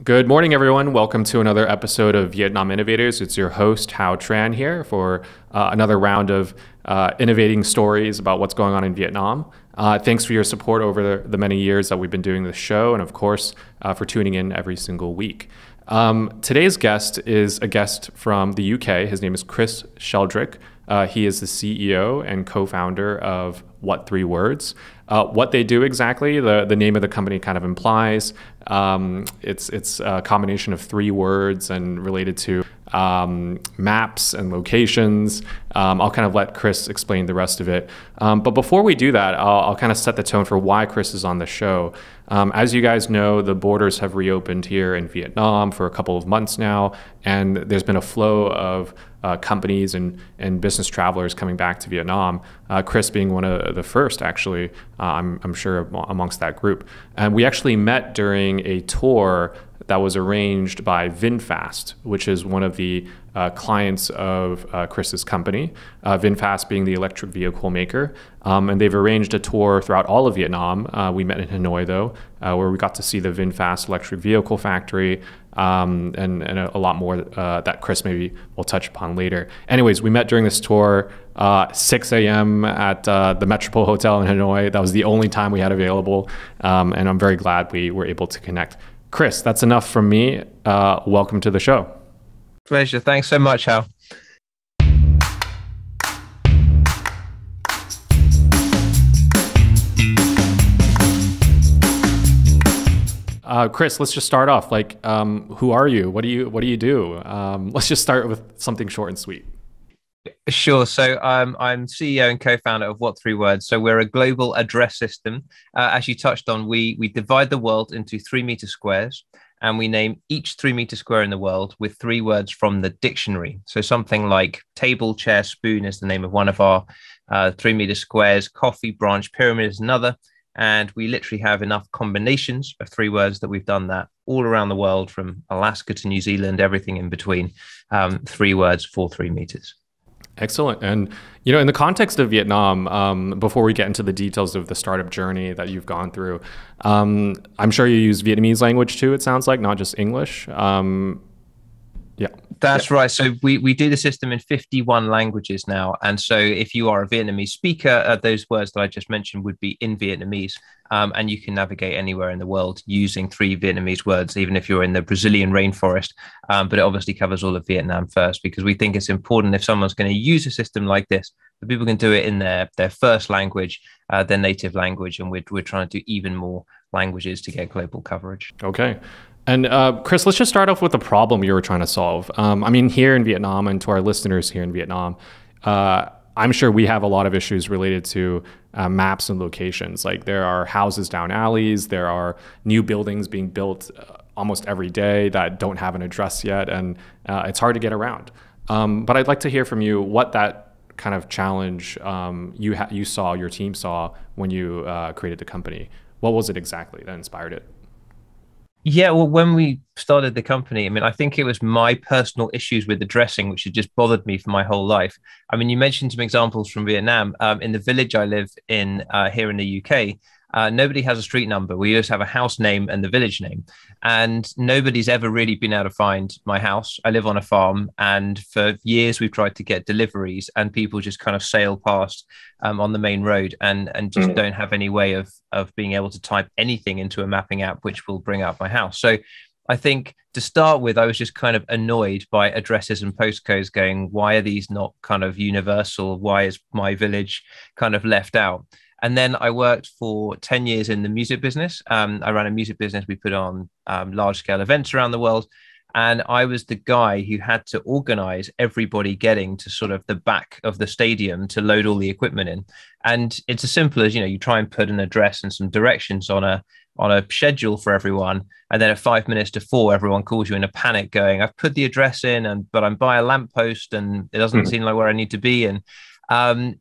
Good morning, everyone. Welcome to another episode of Vietnam Innovators. It's your host, Hảo Trần, here for another round of innovating stories about what's going on in Vietnam. Thanks for your support over the many years that we've been doing this show, and of course, for tuning in every single week. Today's guest is a guest from the UK. His name is Chris Sheldrick. He is the CEO and co-founder of What3words. What they do exactly, the name of the company kind of implies. It's a combination of 3 words and related to maps and locations. I'll kind of let Chris explain the rest of it. But before we do that, I'll kind of set the tone for why Chris is on the show. As you guys know, the borders have reopened here in Vietnam for a couple of months now, and there's been a flow of companies and business travelers coming back to Vietnam, Chris being one of the first, actually, I'm sure, amongst that group. And we actually met during a tour that was arranged by VinFast, which is one of the clients of Chris's company, VinFast being the electric vehicle maker. And they've arranged a tour throughout all of Vietnam. We met in Hanoi, though, where we got to see the VinFast electric vehicle factory, and a lot more that Chris maybe will touch upon later. Anyways, we met during this tour, 6 a.m. at the Metropole Hotel in Hanoi. That was the only time we had available, and I'm very glad we were able to connect. Chris, that's enough from me. Welcome to the show. Pleasure. Thanks so much, Hal. Chris, let's just start off. Who are you? What do you do? Let's just start with something short and sweet. Sure. So I'm CEO and co-founder of What3words. So we're a global address system. As you touched on, we divide the world into 3-meter squares, and we name each 3-meter square in the world with 3 words from the dictionary. So something like table, chair, spoon is the name of one of our 3-meter squares. Coffee, branch, pyramid is another. And we literally have enough combinations of 3 words that we've done that all around the world, from Alaska to New Zealand, everything in between. 3 words for 3 meters. Excellent. And, in the context of Vietnam, before we get into the details of the startup journey that you've gone through, I'm sure you use Vietnamese language too, it sounds like, not just English. Yeah. That's right. So we do the system in 51 languages now. And so if you are a Vietnamese speaker, those words that I just mentioned would be in Vietnamese. And you can navigate anywhere in the world using 3 Vietnamese words, even if you're in the Brazilian rainforest. But it obviously covers all of Vietnam first, because we think it's important, if someone's going to use a system like this, that people can do it in their first language, their native language. And we're trying to do even more languages to get global coverage. Okay. And Chris, let's just start off with the problem you were trying to solve. Here in Vietnam, and to our listeners here in Vietnam, I'm sure we have a lot of issues related to maps and locations. Like, there are houses down alleys, there are new buildings being built almost every day that don't have an address yet, and it's hard to get around. But I'd like to hear from you what that kind of challenge you saw, your team saw, when you created the company. What was it exactly that inspired it? Yeah, well, when we started the company, I think it was my personal issues with addressing, which had just bothered me for my whole life. You mentioned some examples from Vietnam. In the village I live in here in the UK, nobody has a street number. We just have a house name and the village name. And nobody's ever really been able to find my house. I live on a farm, and for years we've tried to get deliveries, and people just kind of sail past on the main road and just don't have any way of being able to type anything into a mapping app which will bring up my house. So I think, to start with, I was just kind of annoyed by addresses and postcodes, going, why are these not kind of universal? Why is my village kind of left out? And then I worked for 10 years in the music business. I ran a music business. We put on large scale events around the world. And I was the guy who had to organize everybody getting to sort of the back of the stadium to load all the equipment in. And it's as simple as, you try and put an address and some directions on a schedule for everyone. And then at 5 minutes to 4, everyone calls you in a panic going, I've put the address in, but I'm by a lamppost and it doesn't seem like where I need to be. And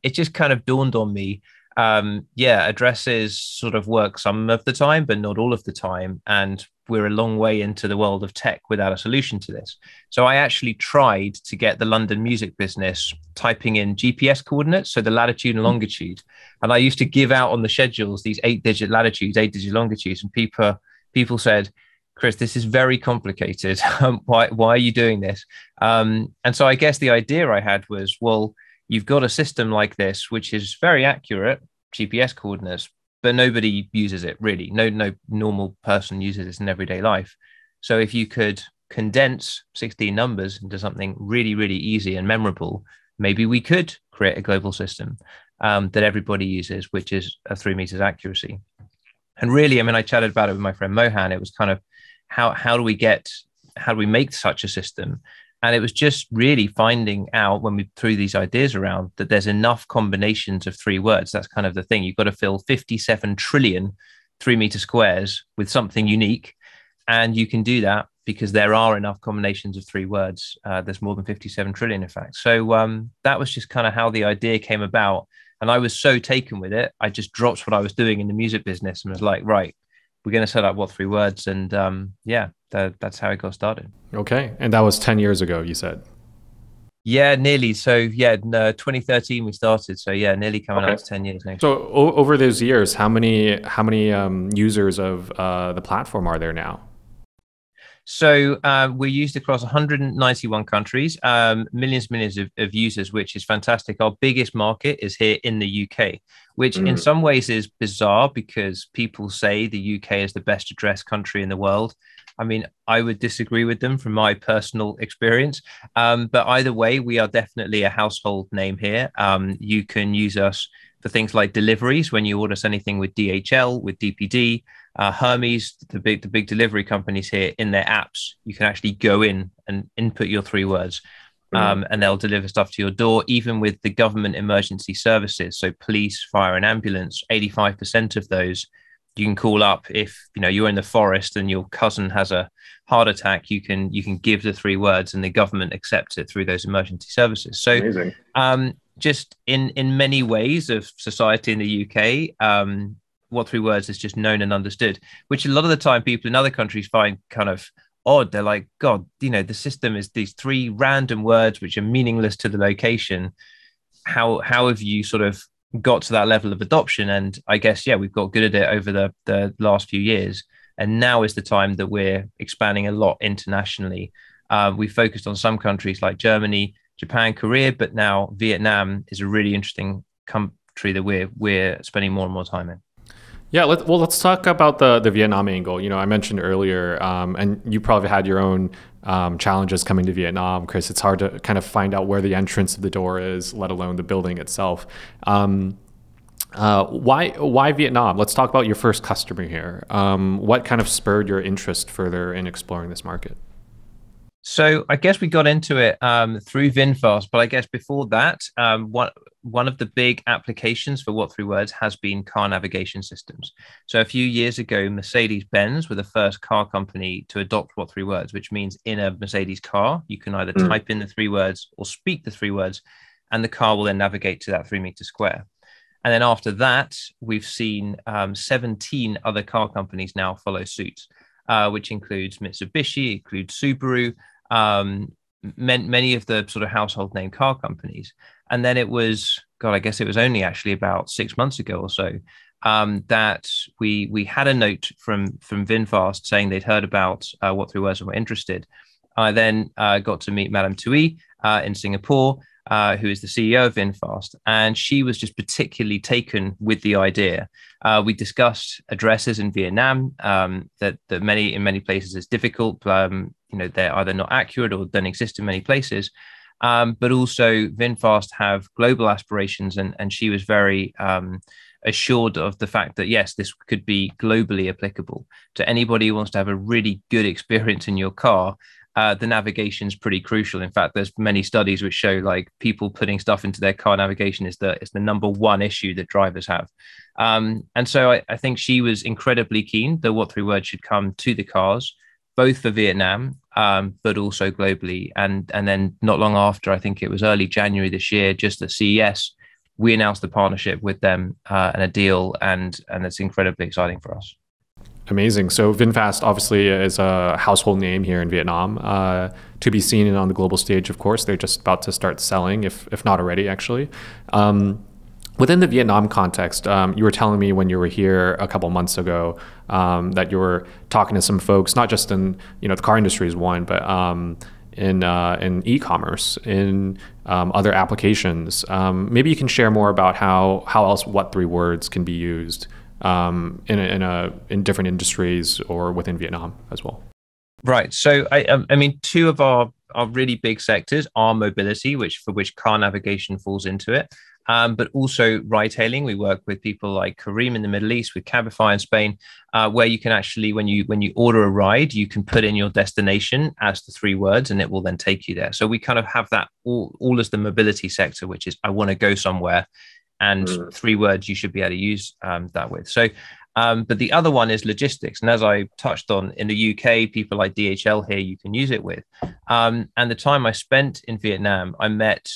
it just kind of dawned on me, addresses sort of work some of the time, but not all of the time. And we're a long way into the world of tech without a solution to this. So I actually tried to get the London music business typing in GPS coordinates, so the latitude and longitude. And I used to give out on the schedules these 8-digit latitudes, 8-digit longitudes, and people said, Chris, this is very complicated. Why are you doing this? And so I guess the idea I had was, well, you've got a system like this, which is very accurate, GPS coordinates, but nobody uses it really. No normal person uses this in everyday life. So if you could condense 16 numbers into something really, really easy and memorable, maybe we could create a global system that everybody uses, which is a 3 meters accuracy. And really, I mean, I chatted about it with my friend Mohan. It was kind of how do we make such a system? And it was just really finding out when we threw these ideas around that there's enough combinations of 3 words. That's kind of the thing. You've got to fill 57 trillion 3 meter squares with something unique. And you can do that because there are enough combinations of 3 words. There's more than 57 trillion, in fact. So that was just kind of how the idea came about. And I was so taken with it, I just dropped what I was doing in the music business and was like, right, we're going to set up What3words. And yeah, that's how it got started. Okay. And that was 10 years ago, you said? Yeah, nearly. So yeah, 2013 we started. So yeah, nearly coming up to 10 years now. So over those years, how many users of the platform are there now? So we're used across 191 countries, millions of users, which is fantastic. Our biggest market is here in the UK, which in some ways is bizarre because people say the UK is the best addressed country in the world. I mean, I would disagree with them from my personal experience. But either way, we are definitely a household name here. You can use us for things like deliveries when you order anything with DHL, with DPD, Hermes, the big delivery companies here, in their apps. You can actually go in and input your 3 words and they'll deliver stuff to your door, even with the government emergency services. So police, fire and ambulance, 85% of those you can call up. If you're in the forest and your cousin has a heart attack, you can give the 3 words and the government accepts it through those emergency services. So just in many ways of society in the UK, What3words is just known and understood, which a lot of the time people in other countries find kind of odd. They're like, God, the system is these 3 random words which are meaningless to the location. How have you sort of got to that level of adoption? And I guess, yeah, we've got good at it over the last few years. And now is the time that we're expanding a lot internationally. We focused on some countries like Germany, Japan, Korea, but now Vietnam is a really interesting country that we're spending more and more time in. Yeah, let's talk about the Vietnam angle. I mentioned earlier, and you probably had your own challenges coming to Vietnam, Chris. It's hard to kind of find out where the entrance of the door is, let alone the building itself. Why Vietnam? Let's talk about your first customer here. What kind of spurred your interest further in exploring this market? So I guess we got into it through VinFast, but I guess before that, one of the big applications for What3words has been car navigation systems. So a few years ago, Mercedes-Benz were the first car company to adopt What3words, which means in a Mercedes car, you can either type in the 3 words or speak the 3 words, and the car will then navigate to that 3 meter square. And then after that, we've seen 17 other car companies now follow suit, which includes Mitsubishi, includes Subaru, many of the sort of household name car companies. And then it was, I guess it was only actually about 6 months ago or so that we had a note from VinFast saying they'd heard about What3words and were interested. I then got to meet Madame Tui in Singapore, who is the CEO of VinFast, and she was just particularly taken with the idea. We discussed addresses in Vietnam that in many places is difficult. They're either not accurate or don't exist in many places. But also VinFast have global aspirations, and she was very assured of the fact that, yes, this could be globally applicable to anybody who wants to have a really good experience in your car. The navigation is pretty crucial. In fact, there's many studies which show like people putting stuff into their car navigation is the #1 issue that drivers have. And so I think she was incredibly keen that What3words should come to the cars, both for Vietnam, but also globally. And then not long after, I think it was early January this year, just at CES, we announced the partnership with them and a deal, and it's incredibly exciting for us. Amazing. So VinFast obviously is a household name here in Vietnam, to be seen on the global stage. Of course, they're just about to start selling, if not already, actually. Within the Vietnam context, you were telling me when you were here a couple months ago that you were talking to some folks, not just in the car industry is one, but in e-commerce, in other applications. Maybe you can share more about how else What3words can be used in different industries or within Vietnam as well. Right. So I mean, two of our really big sectors are mobility, for which car navigation falls into it. But also ride hailing. We work with people like Kareem in the Middle East, with Cabify in Spain, where you can actually, when you order a ride, you can put in your destination as the 3 words, and it will then take you there. So we kind of have that all as the mobility sector, which is I want to go somewhere, and 3 words you should be able to use that with. So, but the other one is logistics. And as I touched on, in the UK, people like DHL here, you can use it with. And the time I spent in Vietnam, I met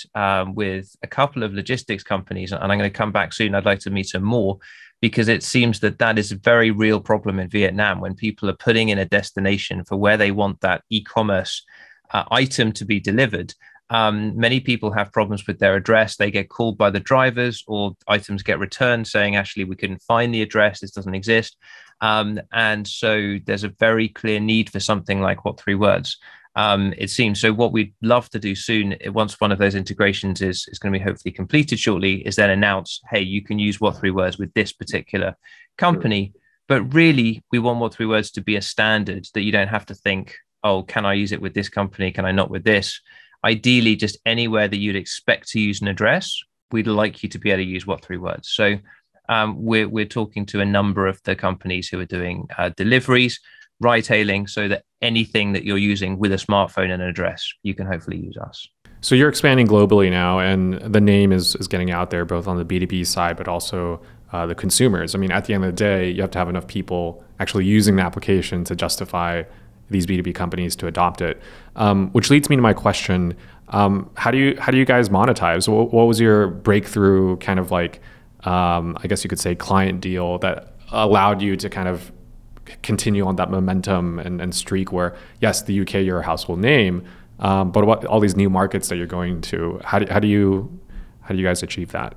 with a couple of logistics companies, and I'm going to come back soon. I'd like to meet some more, because it seems that is a very real problem in Vietnam when people are putting in a destination for where they want that e-commerce item to be delivered. Many people have problems with their address. They get called by the drivers, or items get returned saying, actually, we couldn't find the address. This doesn't exist. And so there's a very clear need for something like What3words. It seems. So what we'd love to do soon, once one of those integrations is going to be hopefully completed shortly, is then announce, hey, you can use What3words with this particular company. But really, we want What3words to be a standard that you don't have to think, oh, can I use it with this company? Can I not with this? Ideally, just anywhere that you'd expect to use an address, we'd like you to be able to use What3words. So we're talking to a number of the companies who are doing deliveries, ride hailing, so that anything that you're using with a smartphone and an address, you can hopefully use us. So you're expanding globally now, and the name is getting out there, both on the B2B side, but also the consumers. I mean, at the end of the day, you have to have enough people actually using the application to justify these B2B companies to adopt it, which leads me to my question. How do you guys monetize? What was your breakthrough kind of like, I guess you could say, client deal that allowed you to kind of continue on that momentum and streak where, yes, the UK, you're a household name, but what all these new markets that you're going to, how do you guys achieve that?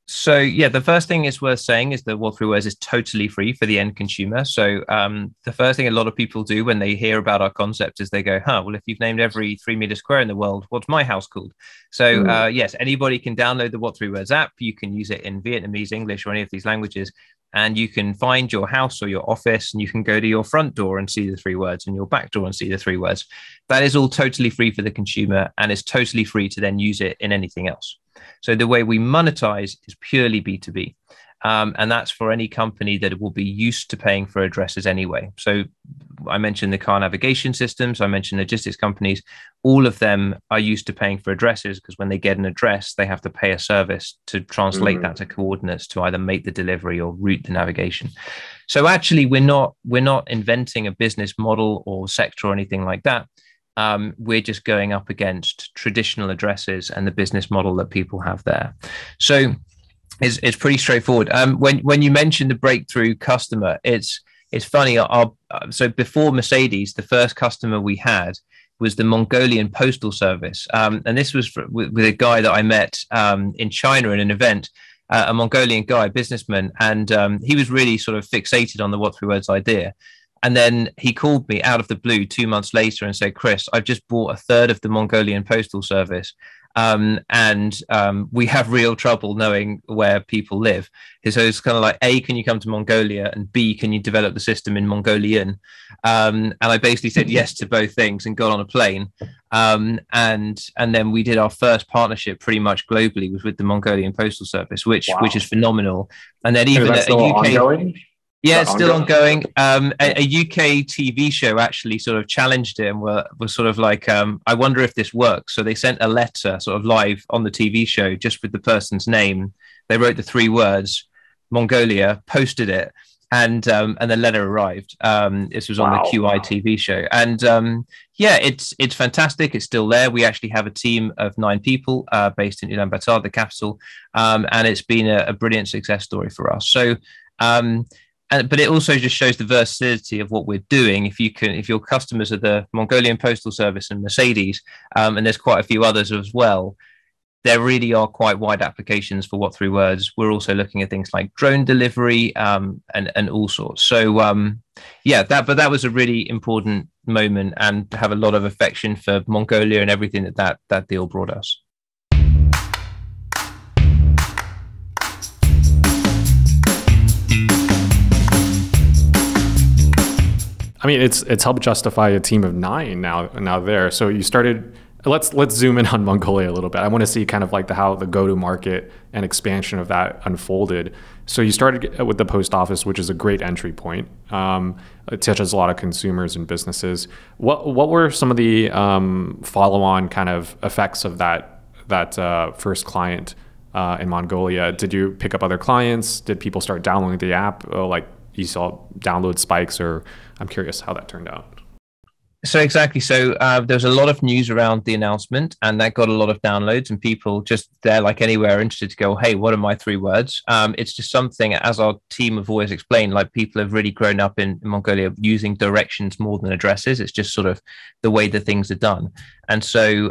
So yeah, the first thing is worth saying is that What3words is totally free for the end consumer. So the first thing a lot of people do when they hear about our concept is they go, well, if you've named every 3-meter square in the world, what's my house called? So yes, anybody can download the What3words app. You can use it in Vietnamese, English, or any of these languages, and you can find your house or your office, and you can go to your front door and see the 3 words, and your back door and see the 3 words. That is all totally free for the consumer, and it's totally free to then use it in anything else. So the way we monetize is purely B2B. And that's for any company that will be used to paying for addresses anyway. So I mentioned the car navigation systems, I mentioned logistics companies, all of them are used to paying for addresses, because when they get an address, they have to pay a service to translate that to coordinates to either make the delivery or route the navigation. So actually, we're not inventing a business model or sector or anything like that. We're just going up against traditional addresses and the business model that people have there. So it's pretty straightforward. When you mentioned the breakthrough customer, it's funny. So before Mercedes, the first customer we had was the Mongolian Postal Service, and this was with a guy that I met in China in an event. A Mongolian guy, businessman, and he was really sort of fixated on the What3words idea. And then he called me out of the blue 2 months later and said, Chris, I've just bought a third of the Mongolian Postal Service. And we have real trouble knowing where people live. So it's kind of like, A, can you come to Mongolia? And B, can you develop the system in Mongolian? And I basically said yes to both things and got on a plane. And then we did our first partnership pretty much globally was with the Mongolian Postal Service, which is phenomenal. And then even a UK... Ongoing? Yeah, it's still ongoing. A UK TV show actually sort of challenged it and was sort of like, I wonder if this works. So they sent a letter sort of live on the TV show just with the person's name. They wrote the 3 words, Mongolia, posted it, and the letter arrived. This was on the QI TV show. And yeah, it's fantastic. It's still there. We actually have a team of 9 people based in Ulaanbaatar, the capital. And it's been a brilliant success story for us. So, but it also just shows the versatility of what we're doing. If your customers are the Mongolian Postal Service and Mercedes, and there's quite a few others as well, there really are quite wide applications for What3words. We're also looking at things like drone delivery and all sorts. So yeah, that was a really important moment, and have a lot of affection for Mongolia and everything that deal brought us. I mean, it's helped justify a team of 9 now there. So you started. Let's zoom in on Mongolia a little bit. I want to see kind of like how the go-to-market and expansion of that unfolded. So you started with the post office, which is a great entry point. It touches a lot of consumers and businesses. What were some of the follow-on kind of effects of that first client in Mongolia? Did you pick up other clients? Did people start downloading the app? Like you saw download spikes, or I'm curious how that turned out. So exactly. So there was a lot of news around the announcement, and that got a lot of downloads, and people just there, like anywhere, interested to go, hey, what are my 3 words? It's just something, as our team have always explained, like people have really grown up in Mongolia using directions more than addresses. It's just sort of the way that things are done. And so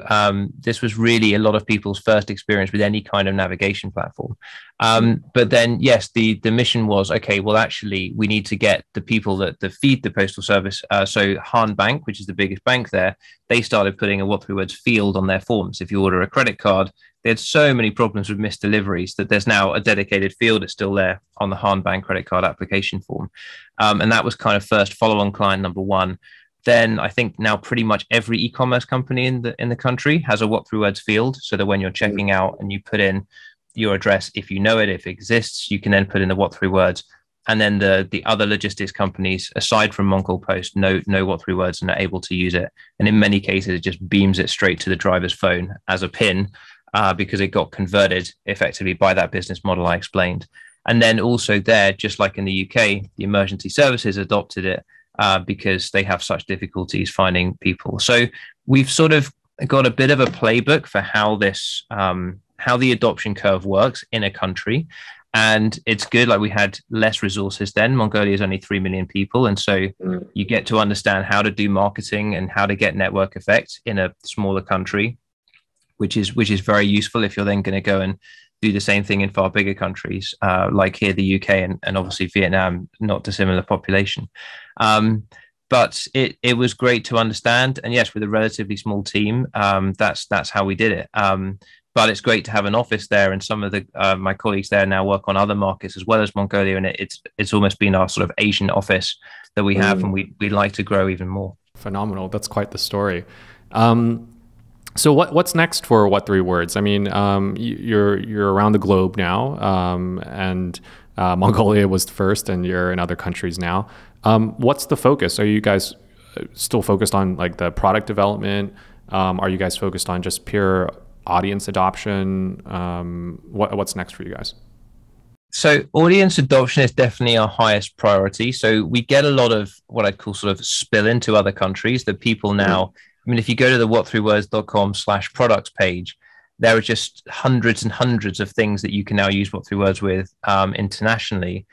this was really a lot of people's first experience with any kind of navigation platform. But then, yes, the mission was, okay, well, actually, we need to get the people that feed the postal service. So Han Bank, which is the biggest bank there, they started putting a What3words field on their forms. If you order a credit card, they had so many problems with missed deliveries that there's now a dedicated field. It's still there on the Han Bank credit card application form. And that was kind of first follow-on client number 1. Then I think now pretty much every e-commerce company in the country has a What3words field, so that when you're checking out and you put in your address, if you know it, if it exists, you can then put in the What3words. And then the other logistics companies, aside from Mongol Post, know What3words and are able to use it. And in many cases, it just beams it straight to the driver's phone as a PIN because it got converted effectively by that business model I explained. And then also there, just like in the UK, the emergency services adopted it because they have such difficulties finding people. So we've sort of got a bit of a playbook for how this, how the adoption curve works in a country. And it's good. Like we had less resources then. Mongolia is only 3 million people. And so you get to understand how to do marketing and how to get network effect in a smaller country, which is very useful if you're then going to go and do the same thing in far bigger countries, like here, the UK, and obviously Vietnam, not dissimilar population. But it was great to understand. And yes, with a relatively small team, that's how we did it. But it's great to have an office there, and some of the my colleagues there now work on other markets as well as Mongolia, and it's almost been our sort of Asian office that we have, and we'd like to grow even more. Phenomenal. That's quite the story. So what's next for What3words? I mean, you're around the globe now, and Mongolia was first, and you're in other countries now. What's the focus? Are you guys still focused on like the product development? Are you guys focused on just pure audience adoption? What's next for you guys? So audience adoption is definitely our highest priority. So we get a lot of what I'd call sort of spill into other countries that people now, I mean, if you go to the what3words.com/products page, there are just hundreds and hundreds of things that you can now use What3words with internationally.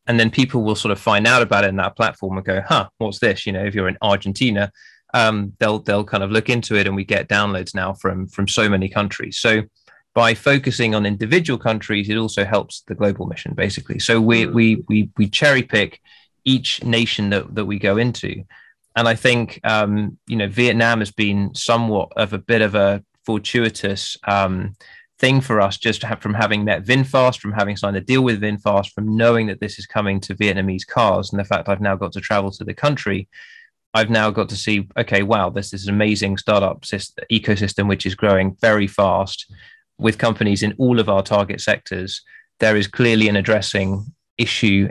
And then people will sort of find out about it in that platform and go, huh, what's this? You know, if you're in Argentina, they'll kind of look into it, and we get downloads now from so many countries. So by focusing on individual countries, it also helps the global mission, basically. So we cherry pick each nation that we go into. And I think, you know, Vietnam has been somewhat of a bit of a fortuitous thing for us, just from having met VinFast, from having signed a deal with VinFast, from knowing that this is coming to Vietnamese cars, and the fact I've now got to travel to the country. I've now got to see, okay, wow, this is an amazing startup ecosystem, which is growing very fast with companies in all of our target sectors. There is clearly an addressing issue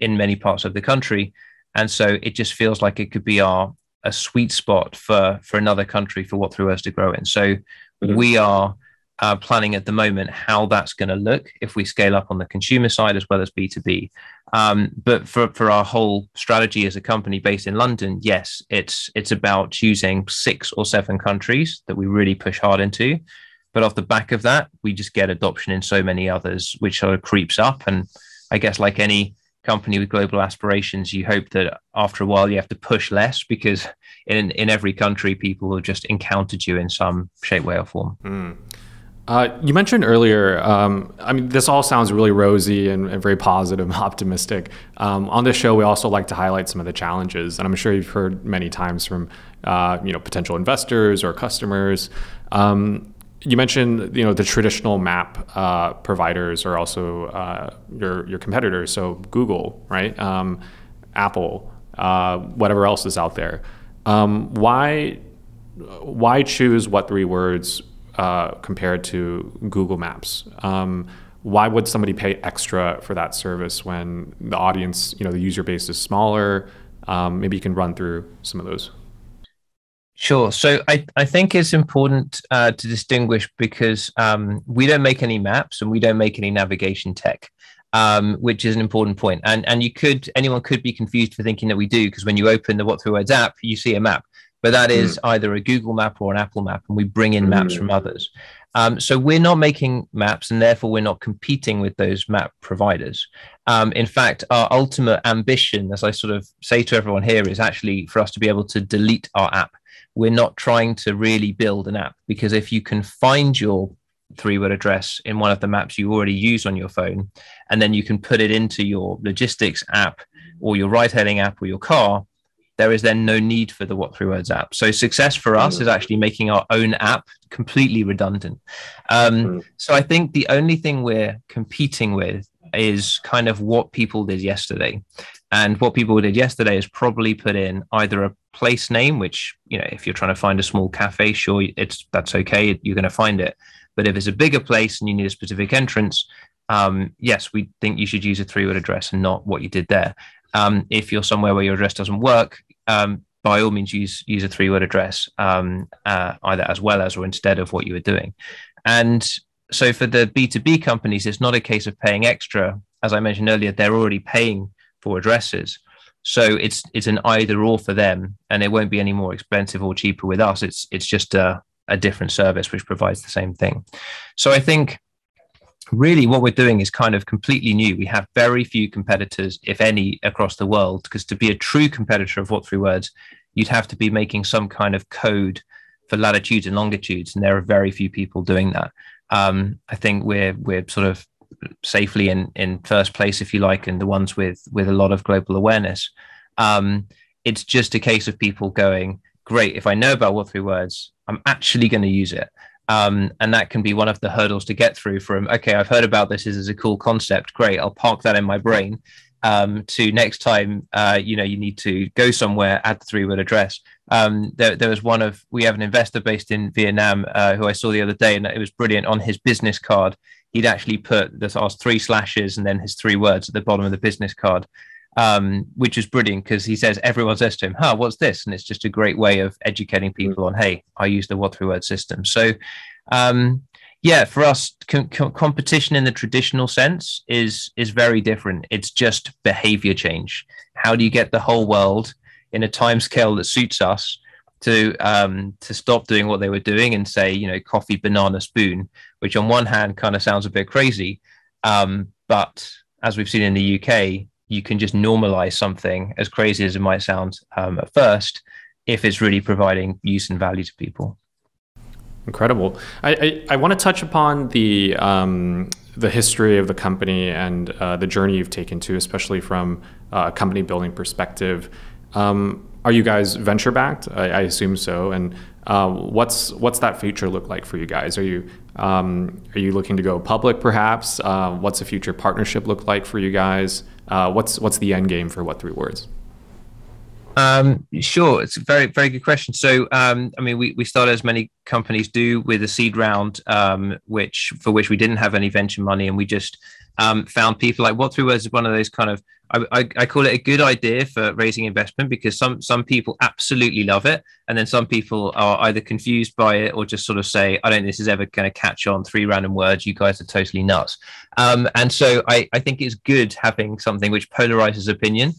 in many parts of the country. And so it just feels like it could be a sweet spot for another country for What3words to grow in. So we are planning at the moment how that's going to look if we scale up on the consumer side as well as B2B. But for our whole strategy as a company based in London, yes, it's about choosing 6 or 7 countries that we really push hard into. But off the back of that, we just get adoption in so many others, which sort of creeps up. And I guess like any company with global aspirations, you hope that after a while you have to push less, because in every country, people have just encountered you in some shape, way or form. You mentioned earlier, I mean, this all sounds really rosy and very positive and optimistic. On this show, we also like to highlight some of the challenges, and I'm sure you've heard many times from potential investors or customers. You mentioned the traditional map providers are also your competitors, so Google, right? Apple, whatever else is out there. Why choose What3words compared to Google Maps? Why would somebody pay extra for that service when the audience, the user base is smaller? Maybe you can run through some of those. Sure. So I think it's important to distinguish because we don't make any maps and we don't make any navigation tech, which is an important point. And anyone could be confused for thinking that we do, because when you open the What3words app, you see a map. But that is either a Google map or an Apple map, and we bring in maps from others. So we're not making maps, and therefore we're not competing with those map providers. In fact, our ultimate ambition, as I sort of say to everyone here, is actually for us to be able to delete our app. We're not trying to really build an app, because if you can find your 3-word address in one of the maps you already use on your phone, and then you can put it into your logistics app or your ride-hailing app or your car, there is then no need for the What3words app. So success for us is actually making our own app completely redundant. So I think the only thing we're competing with is kind of what people did yesterday. And what people did yesterday is probably put in either a place name, which, if you're trying to find a small cafe, sure, that's okay, you're going to find it. But if it's a bigger place and you need a specific entrance, yes, we think you should use a 3-word address and not what you did there. If you're somewhere where your address doesn't work, by all means use a 3-word address, either as well as or instead of what you were doing. And so for the B2B companies, it's not a case of paying extra. As I mentioned earlier, they're already paying for addresses. So it's an either or for them, and it won't be any more expensive or cheaper with us. It's just a different service which provides the same thing. So I think really what we're doing is kind of completely new. We have very few competitors, if any, across the world, because to be a true competitor of What3words, you'd have to be making some kind of code for latitudes and longitudes, and there are very few people doing that. I think we're sort of safely in first place, if you like, and the ones with a lot of global awareness. It's just a case of people going, great, if I know about What3words, I'm actually going to use it. And that can be one of the hurdles to get through from, okay, I've heard about this as a cool concept. Great, I'll park that in my brain, to next time, you need to go somewhere, add the 3-word address. There was we have an investor based in Vietnam who I saw the other day, and it was brilliant. On his business card, he'd actually put our 3 slashes and then his 3 words at the bottom of the business card, which is brilliant because he says everyone says to him, what's this? And it's just a great way of educating people on, hey, I use the What3word system. So for us, competition in the traditional sense is very different. It's just behavior change. How do you get the whole world in a time scale that suits us to stop doing what they were doing and say, coffee, banana, spoon, which on one hand kind of sounds a bit crazy. But as we've seen in the UK, you can just normalize something as crazy as it might sound at first, if it's really providing use and value to people. Incredible. I want to touch upon the history of the company and the journey you've taken to, especially from a company building perspective. Are you guys venture backed? I assume so. And what's that future look like for you guys? Are you looking to go public perhaps? What's the future partnership look like for you guys? What's the end game for What3words? Sure, it's a very, very good question. So, we started, as many companies do, with a seed round, for which we didn't have any venture money, and we just found people. Like What3words is one of those kind of, I call it a good idea for raising investment, because some people absolutely love it, and then some people are either confused by it or just sort of say, I don't think this is ever going to catch on. 3 random words, you guys are totally nuts. And so I think it's good having something which polarizes opinion.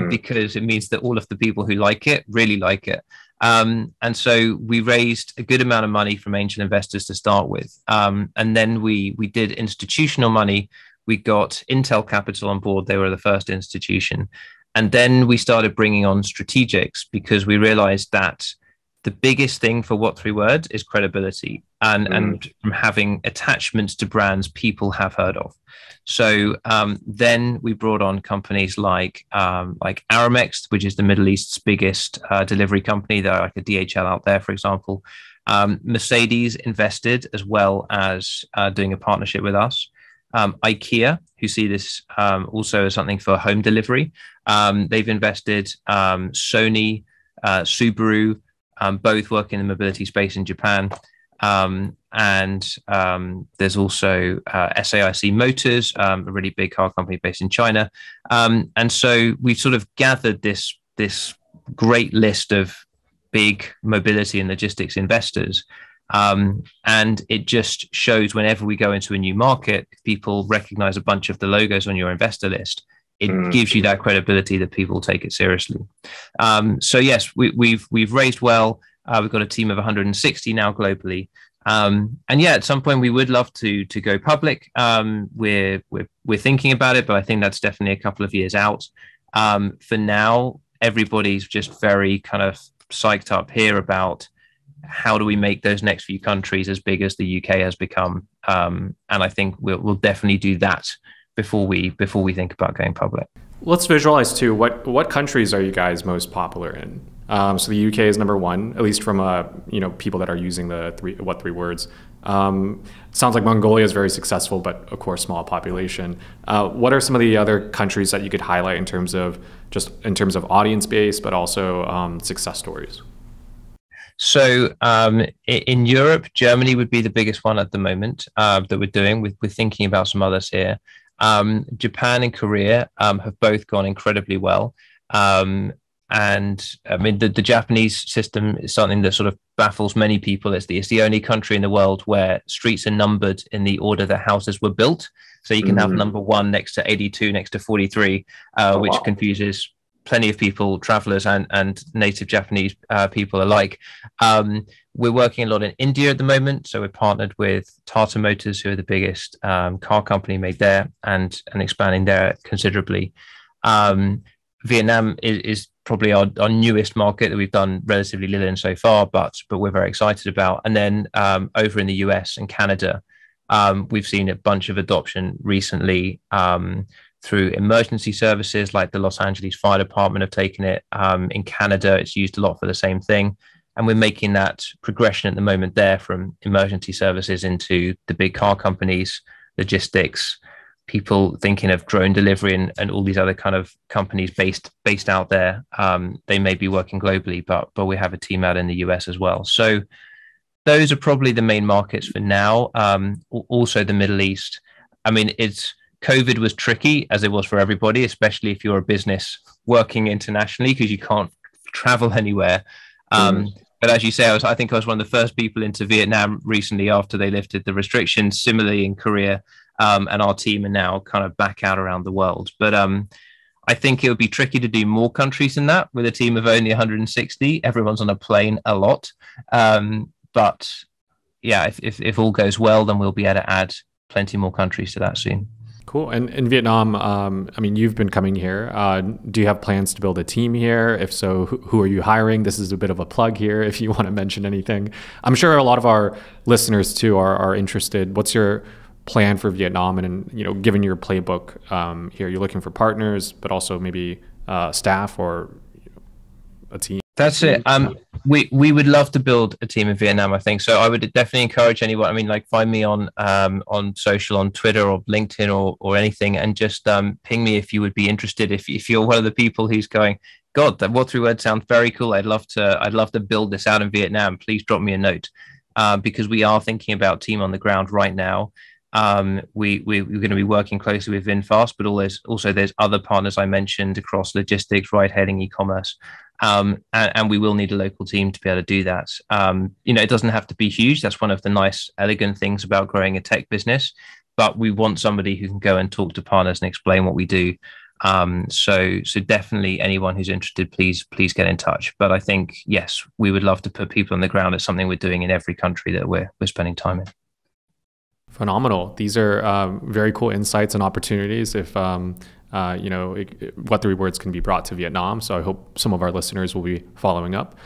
Because it means that all of the people who like it really like it. And so we raised a good amount of money from angel investors to start with. And then we did institutional money. We got Intel Capital on board. They were the first institution. And then we started bringing on strategics, because we realized that the biggest thing for What3words is credibility and from having attachments to brands people have heard of. So then we brought on companies like Aramex, which is the Middle East's biggest delivery company. They're like a DHL out there, for example. Mercedes invested, as well as doing a partnership with us. IKEA, who see this also as something for home delivery. They've invested. Sony, Subaru, both work in the mobility space in Japan. And there's also SAIC Motors, a really big car company based in China. And so we've sort of gathered this great list of big mobility and logistics investors. And it just shows whenever we go into a new market, people recognize a bunch of the logos on your investor list. It gives you that credibility that people take it seriously. So yes, we've raised well. We've got a team of 160 now globally. And yeah, at some point we would love to go public. We're thinking about it, but I think that's definitely a couple of years out. For now, everybody's just very kind of psyched up here about how do we make those next few countries as big as the UK has become. And I think we'll definitely do that before we think about going public. Let's visualize too. What countries are you guys most popular in? So the UK is number one, at least from people that are using the What3words. It sounds like Mongolia is very successful, but of course small population. What are some of the other countries that you could highlight in terms of audience base, but also success stories? So in Europe, Germany would be the biggest one at the moment that we're doing. We're thinking about some others here. Japan and Korea have both gone incredibly well. And I mean, the Japanese system is something that sort of baffles many people. It's the only country in the world where streets are numbered in the order that houses were built. So you can have number 1 next to 82, next to 43, which confuses plenty of people, travelers and native Japanese people alike. We're working a lot in India at the moment. So we're partnered with Tata Motors, who are the biggest car company made there, and expanding there considerably. Vietnam is probably our newest market that we've done relatively little in so far, but we're very excited about. And then over in the US and Canada, we've seen a bunch of adoption recently through emergency services, like the Los Angeles Fire Department have taken it. In Canada, it's used a lot for the same thing. And we're making that progression at the moment there from emergency services into the big car companies, logistics, people thinking of drone delivery and all these other kind of companies based out there. They may be working globally, but we have a team out in the US as well. So those are probably the main markets for now. Also the Middle East. I mean, COVID was tricky, as it was for everybody, especially if you're a business working internationally, because you can't travel anywhere. But as you say, I think I was one of the first people into Vietnam recently after they lifted the restrictions. Similarly in Korea, and our team are now kind of back out around the world. But I think it would be tricky to do more countries than that with a team of only 160. Everyone's on a plane a lot. But yeah, if all goes well, then we'll be able to add plenty more countries to that soon. Cool. And in Vietnam, I mean, you've been coming here. Do you have plans to build a team here? If so, who are you hiring? This is a bit of a plug here if you want to mention anything. I'm sure a lot of our listeners too are interested. What's your plan for Vietnam? And given your playbook here, you're looking for partners, but also maybe staff or a team. That's it. We would love to build a team in Vietnam, I think. So I would definitely encourage anyone. I mean, like, find me on social, on Twitter or LinkedIn or anything, and just ping me if you would be interested. If you're one of the people who's going, God, that What3words sounds very cool. I'd love to build this out in Vietnam. Please drop me a note, because we are thinking about team on the ground right now. We're going to be working closely with VinFast, but also there's other partners I mentioned across logistics, ride-hailing, e-commerce. And we will need a local team to be able to do that. It doesn't have to be huge. That's one of the nice, elegant things about growing a tech business. But we want somebody who can go and talk to partners and explain what we do. So definitely anyone who's interested, please get in touch. But I think, yes, we would love to put people on the ground. It's something we're doing in every country that we're spending time in. Phenomenal. These are very cool insights and opportunities if What3words can be brought to Vietnam. So I hope some of our listeners will be following up.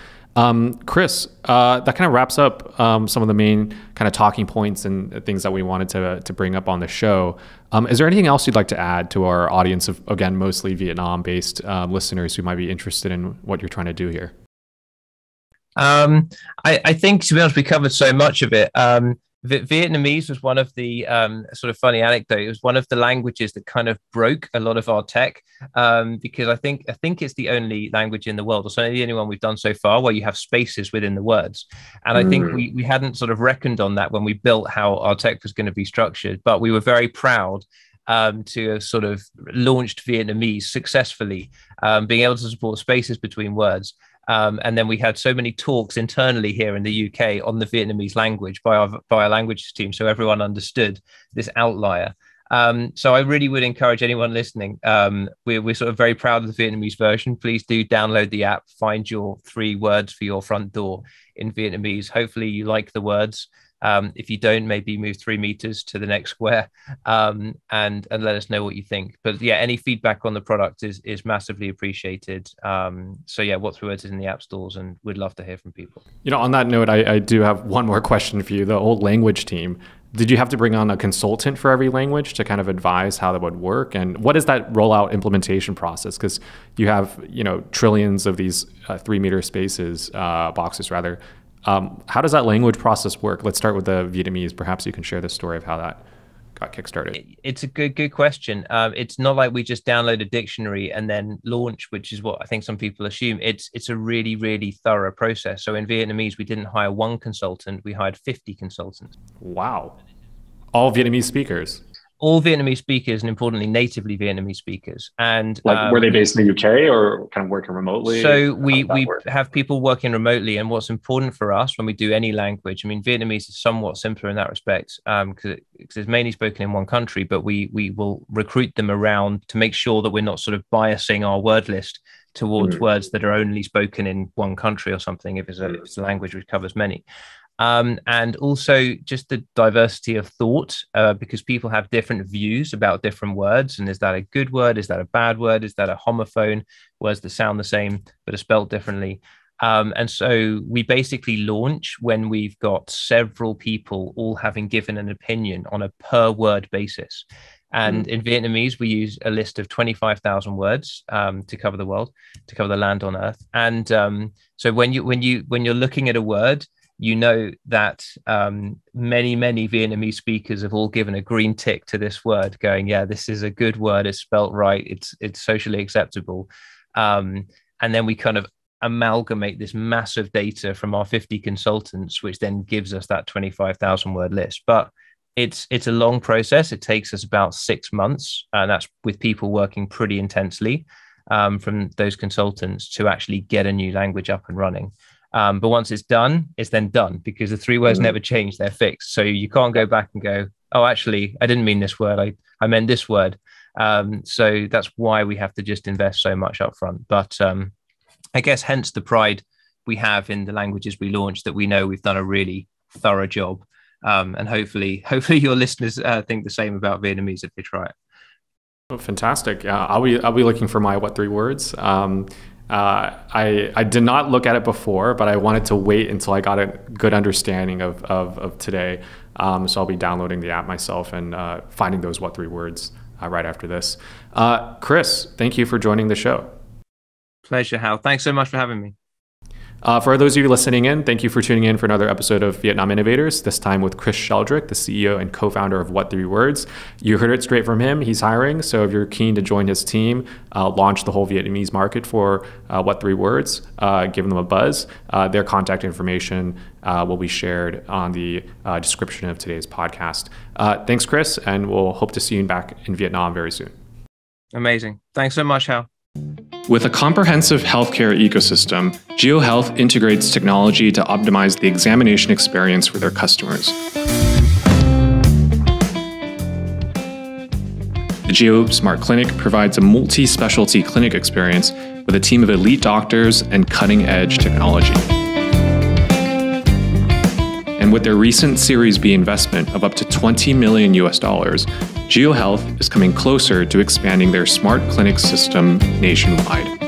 Chris, that kind of wraps up some of the main kind of talking points and things that we wanted to bring up on the show. Is there anything else you'd like to add to our audience of, again, mostly Vietnam-based listeners who might be interested in what you're trying to do here? I think, to be honest, we covered so much of it. Vietnamese was one of the sort of funny anecdote. It was one of the languages that kind of broke a lot of our tech, because I think it's the only language in the world, or certainly the only one we've done so far, where you have spaces within the words. And I think we hadn't sort of reckoned on that when we built how our tech was going to be structured, but we were very proud to have sort of launched Vietnamese successfully, being able to support spaces between words. And then we had so many talks internally here in the UK on the Vietnamese language by our languages team, so everyone understood this outlier. So I really would encourage anyone listening. We're sort of very proud of the Vietnamese version. Please do download the app, find your 3 words for your front door in Vietnamese. Hopefully you like the words. If you don't, maybe move 3 meters to the next square, and let us know what you think. But yeah, any feedback on the product is massively appreciated. So yeah, What3words is in the app stores, and we'd love to hear from people. On that note, I do have one more question for you. The old language team, did you have to bring on a consultant for every language to kind of advise how that would work? And what is that rollout implementation process? Because you have, trillions of these 3-meter spaces, boxes rather. How does that language process work? Let's start with the Vietnamese. Perhaps you can share the story of how that got kickstarted. It's a good question. It's not like we just download a dictionary and then launch, which is what I think some people assume. It's a really, really thorough process. So in Vietnamese, we didn't hire 1 consultant. We hired 50 consultants. Wow. All Vietnamese speakers? All Vietnamese speakers, and importantly, natively Vietnamese speakers. And were they based in the UK or kind of working remotely? So we have people working remotely. And what's important for us when we do any language, I mean, Vietnamese is somewhat simpler in that respect, because it's mainly spoken in one country, but we will recruit them around to make sure that we're not sort of biasing our word list towards words that are only spoken in one country or something, if it's a language which covers many. And also just the diversity of thought, because people have different views about different words. And is that a good word? Is that a bad word? Is that a homophone? Words that sound the same but are spelled differently. And so we basically launch when we've got several people all having given an opinion on a per word basis. And in Vietnamese, we use a list of 25,000 words to cover the world, to cover the land on Earth. And so when you're looking at a word, that many Vietnamese speakers have all given a green tick to this word, going, yeah, this is a good word. It's spelt right. It's socially acceptable. And then we kind of amalgamate this massive data from our 50 consultants, which then gives us that 25,000 word list. But it's a long process. It takes us about 6 months, and that's with people working pretty intensely from those consultants to actually get a new language up and running. But once it's done, it's then done, because the 3 words never change. They're fixed. So you can't go back and go, oh, actually, I didn't mean this word. I meant this word. So that's why we have to just invest so much up front. But I guess hence the pride we have in the languages we launch, that we know we've done a really thorough job. And hopefully your listeners think the same about Vietnamese if they try it. Oh, fantastic. I'll be looking for my What3words. I did not look at it before, but I wanted to wait until I got a good understanding of today. So I'll be downloading the app myself and finding those What3words right after this. Chris, thank you for joining the show. Pleasure, Hal. Thanks so much for having me. For those of you listening in, thank you for tuning in for another episode of Vietnam Innovators, this time with Chris Sheldrick, the CEO and co-founder of What3words. You heard it straight from him. He's hiring. So if you're keen to join his team, launch the whole Vietnamese market for What3words, give them a buzz. Their contact information will be shared on the description of today's podcast. Thanks, Chris, and we'll hope to see you back in Vietnam very soon. Amazing. Thanks so much, Hal. With a comprehensive healthcare ecosystem, GeoHealth integrates technology to optimize the examination experience for their customers. The Geo Smart Clinic provides a multi-specialty clinic experience with a team of elite doctors and cutting-edge technology. And with their recent Series B investment of up to $20 million, GeoHealth is coming closer to expanding their smart clinic system nationwide.